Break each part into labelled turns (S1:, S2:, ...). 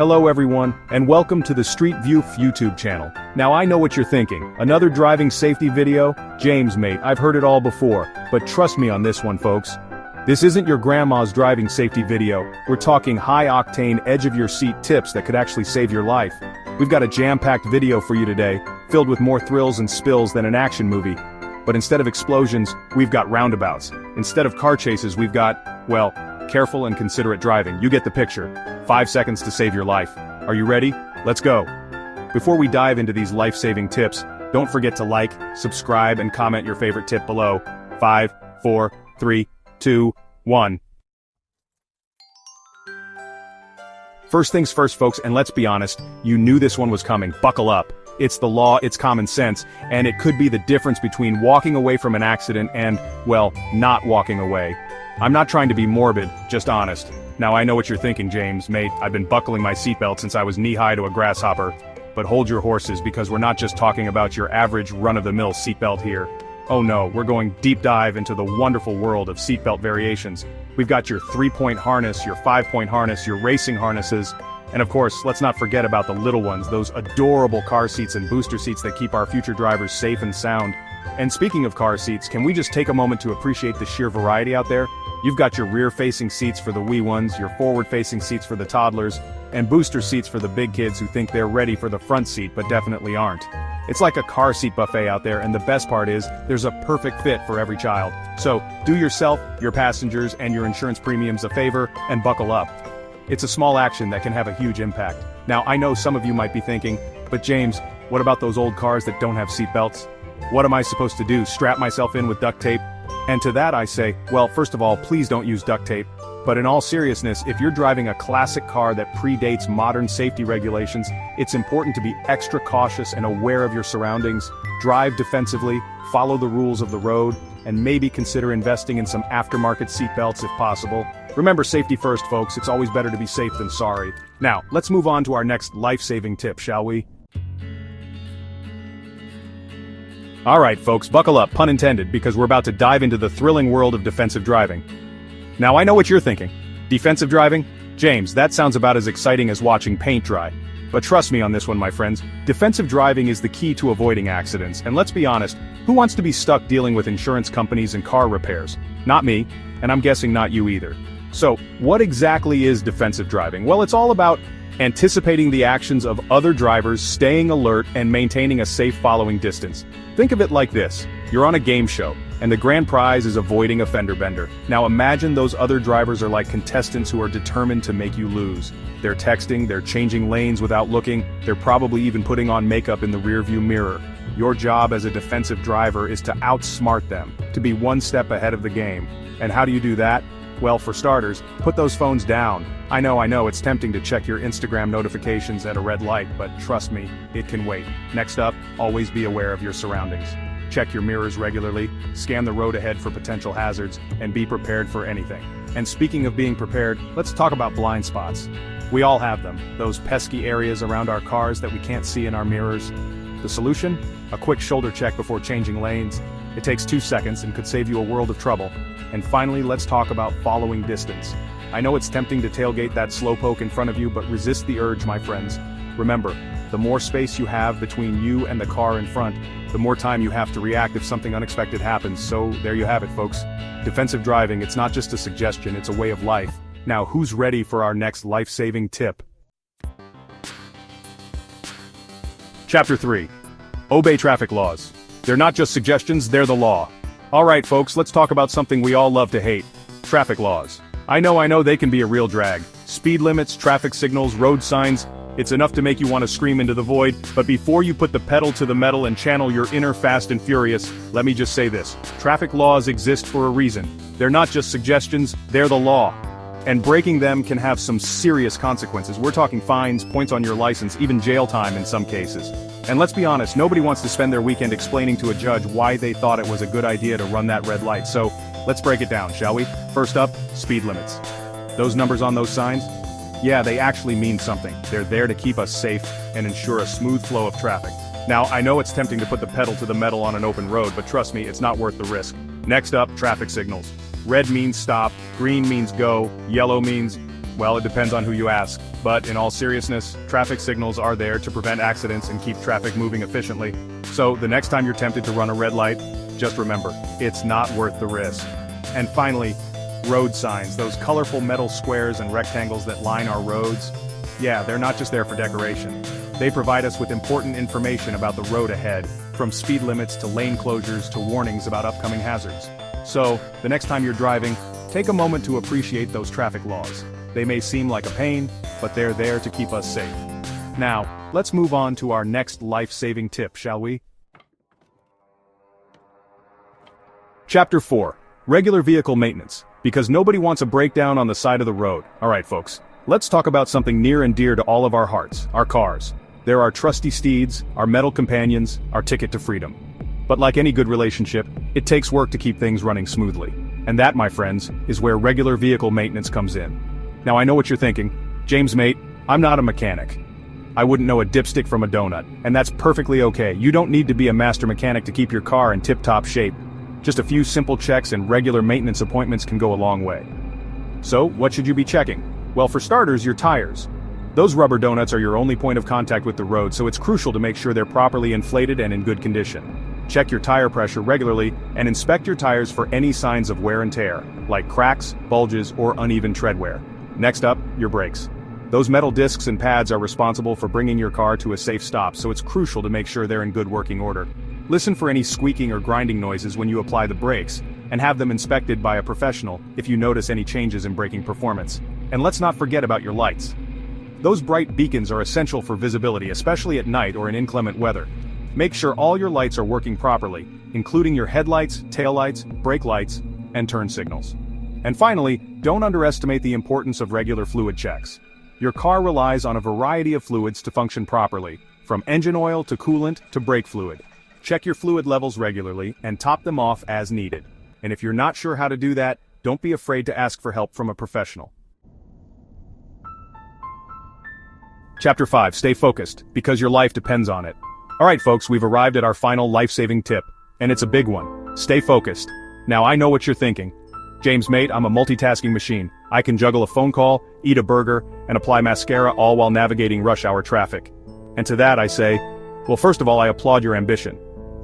S1: Hello everyone, and welcome to the Street View YouTube channel. Now I know what you're thinking, another driving safety video? James mate, I've heard it all before, but trust me on this one folks. This isn't your grandma's driving safety video, we're talking high-octane edge-of-your-seat tips that could actually save your life. We've got a jam-packed video for you today, filled with more thrills and spills than an action movie. But instead of explosions, we've got roundabouts. Instead of car chases, we've got, well, careful and considerate driving. You get the picture. 5 seconds to save your life. Are you ready? Let's go. Before we dive into these life-saving tips, don't forget to like, subscribe, and comment your favorite tip below. 5, 4, 3, 2, 1. First things first, folks, and let's be honest, you knew this one was coming. Buckle up. It's the law, it's common sense, and it could be the difference between walking away from an accident and, well, not walking away. I'm not trying to be morbid, just honest. Now I know what you're thinking, James, mate, I've been buckling my seatbelt since I was knee-high to a grasshopper. But hold your horses, because we're not just talking about your average run-of-the-mill seatbelt here. Oh no, we're going deep dive into the wonderful world of seatbelt variations. We've got your 3-point harness, your 5-point harness, your racing harnesses, and of course, let's not forget about the little ones, those adorable car seats and booster seats that keep our future drivers safe and sound. And speaking of car seats, can we just take a moment to appreciate the sheer variety out there? You've got your rear-facing seats for the wee ones, your forward-facing seats for the toddlers, and booster seats for the big kids who think they're ready for the front seat but definitely aren't. It's like a car seat buffet out there, and the best part is, there's a perfect fit for every child. So, do yourself, your passengers, and your insurance premiums a favor, and buckle up. It's a small action that can have a huge impact. Now, I know some of you might be thinking, but James, what about those old cars that don't have seat belts? What am I supposed to do, strap myself in with duct tape? And to that I say, well, first of all, please don't use duct tape. But in all seriousness, if you're driving a classic car that predates modern safety regulations, it's important to be extra cautious and aware of your surroundings, drive defensively, follow the rules of the road, and maybe consider investing in some aftermarket seatbelts if possible. Remember, safety first, folks, it's always better to be safe than sorry. Now, let's move on to our next life-saving tip, shall we? Alright folks, buckle up, pun intended, because we're about to dive into the thrilling world of defensive driving. Now I know what you're thinking. Defensive driving? James, that sounds about as exciting as watching paint dry. But trust me on this one, my friends, defensive driving is the key to avoiding accidents, and let's be honest, who wants to be stuck dealing with insurance companies and car repairs? Not me, and I'm guessing not you either. So, what exactly is defensive driving? Well, it's all about anticipating the actions of other drivers, staying alert, and maintaining a safe following distance. Think of it like this. You're on a game show, and the grand prize is avoiding a fender bender. Now imagine those other drivers are like contestants who are determined to make you lose. They're texting, they're changing lanes without looking, they're probably even putting on makeup in the rearview mirror. Your job as a defensive driver is to outsmart them, to be one step ahead of the game. And how do you do that? Well, for starters, put those phones down. I know, it's tempting to check your Instagram notifications at a red light, but trust me, it can wait. Next up, always be aware of your surroundings. Check your mirrors regularly, scan the road ahead for potential hazards, and be prepared for anything. And speaking of being prepared, let's talk about blind spots. We all have them, those pesky areas around our cars that we can't see in our mirrors. The solution? A quick shoulder check before changing lanes. It takes 2 seconds and could save you a world of trouble. And finally, let's talk about following distance. I know it's tempting to tailgate that slowpoke in front of you, but resist the urge, my friends. Remember, the more space you have between you and the car in front, the more time you have to react if something unexpected happens. So there you have it, folks. Defensive driving, it's not just a suggestion, it's a way of life. Now, who's ready for our next life-saving tip? Chapter 3. Obey traffic laws. They're not just suggestions, they're the law. Alright folks, let's talk about something we all love to hate. Traffic laws. I know they can be a real drag. Speed limits, traffic signals, road signs. It's enough to make you want to scream into the void, but before you put the pedal to the metal and channel your inner Fast and Furious, let me just say this. Traffic laws exist for a reason. They're not just suggestions, they're the law. And breaking them can have some serious consequences. We're talking fines, points on your license, even jail time in some cases. And let's be honest, nobody wants to spend their weekend explaining to a judge why they thought it was a good idea to run that red light. So, let's break it down, shall we? First up, speed limits. Those numbers on those signs? Yeah, they actually mean something. They're there to keep us safe and ensure a smooth flow of traffic. Now, I know it's tempting to put the pedal to the metal on an open road, but trust me, it's not worth the risk. Next up, traffic signals. Red means stop, green means go, yellow means Well, it depends on who you ask. But in all seriousness, traffic signals are there to prevent accidents and keep traffic moving efficiently. So the next time you're tempted to run a red light, just remember, it's not worth the risk. And finally, road signs, those colorful metal squares and rectangles that line our roads. Yeah, they're not just there for decoration. They provide us with important information about the road ahead, from speed limits to lane closures to warnings about upcoming hazards. So, the next time you're driving, take a moment to appreciate those traffic laws. They may seem like a pain, but they're there to keep us safe. Now, let's move on to our next life-saving tip, shall we? Chapter 4. Regular vehicle maintenance. Because nobody wants a breakdown on the side of the road. Alright folks, let's talk about something near and dear to all of our hearts, our cars. They're our trusty steeds, our metal companions, our ticket to freedom. But like any good relationship, it takes work to keep things running smoothly. And that, my friends, is where regular vehicle maintenance comes in. Now I know what you're thinking. James mate, I'm not a mechanic. I wouldn't know a dipstick from a donut, and that's perfectly okay. You don't need to be a master mechanic to keep your car in tip-top shape. Just a few simple checks and regular maintenance appointments can go a long way. So, what should you be checking? Well, for starters, your tires. Those rubber donuts are your only point of contact with the road, so it's crucial to make sure they're properly inflated and in good condition. Check your tire pressure regularly, and inspect your tires for any signs of wear and tear, like cracks, bulges, or uneven tread wear. Next up, your brakes. Those metal discs and pads are responsible for bringing your car to a safe stop, so it's crucial to make sure they're in good working order. Listen for any squeaking or grinding noises when you apply the brakes, and have them inspected by a professional if you notice any changes in braking performance. And let's not forget about your lights. Those bright beacons are essential for visibility, especially at night or in inclement weather. Make sure all your lights are working properly, including your headlights, taillights, brake lights, and turn signals. And finally, don't underestimate the importance of regular fluid checks. Your car relies on a variety of fluids to function properly, from engine oil to coolant to brake fluid. Check your fluid levels regularly and top them off as needed. And if you're not sure how to do that, don't be afraid to ask for help from a professional. Chapter 5. Stay focused, because your life depends on it. Alright folks, we've arrived at our final life-saving tip, and it's a big one. Stay focused. Now I know what you're thinking. James mate, I'm a multitasking machine. I can juggle a phone call, eat a burger, and apply mascara all while navigating rush hour traffic. And to that I say, well, first of all, I applaud your ambition.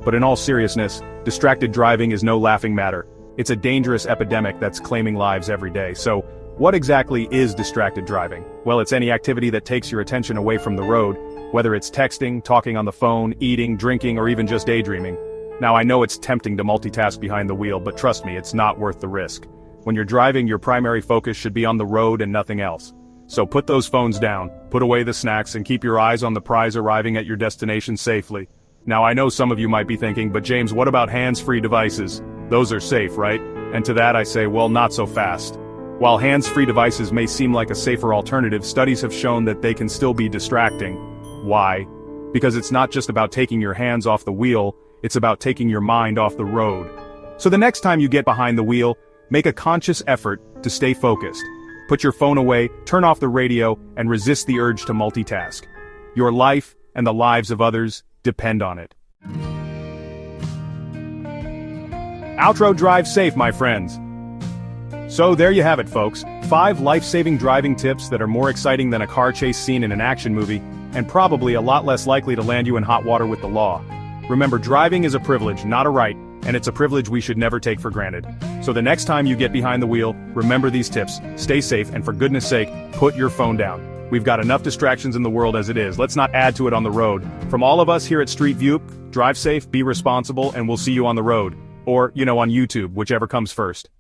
S1: But in all seriousness, distracted driving is no laughing matter. It's a dangerous epidemic that's claiming lives every day. So, what exactly is distracted driving? Well, it's any activity that takes your attention away from the road, whether it's texting, talking on the phone, eating, drinking, or even just daydreaming. Now I know it's tempting to multitask behind the wheel, but trust me, it's not worth the risk. When you're driving, your primary focus should be on the road and nothing else. So put those phones down, put away the snacks, and keep your eyes on the prize arriving at your destination safely. Now I know some of you might be thinking, but James, what about hands-free devices? Those are safe, right? And to that I say, well, not so fast. While hands-free devices may seem like a safer alternative, studies have shown that they can still be distracting. Why? Because it's not just about taking your hands off the wheel, it's about taking your mind off the road. So the next time you get behind the wheel, make a conscious effort to stay focused. Put your phone away, turn off the radio, and resist the urge to multitask. Your life, and the lives of others, depend on it. Outro. Drive safe, my friends. So there you have it, folks. 5 life-saving driving tips that are more exciting than a car chase scene in an action movie, and probably a lot less likely to land you in hot water with the law. Remember, driving is a privilege, not a right, and it's a privilege we should never take for granted. So the next time you get behind the wheel, remember these tips, stay safe, and for goodness sake, put your phone down. We've got enough distractions in the world as it is. Let's not add to it on the road. From all of us here at Street View, drive safe, be responsible, and we'll see you on the road. Or, on YouTube, whichever comes first.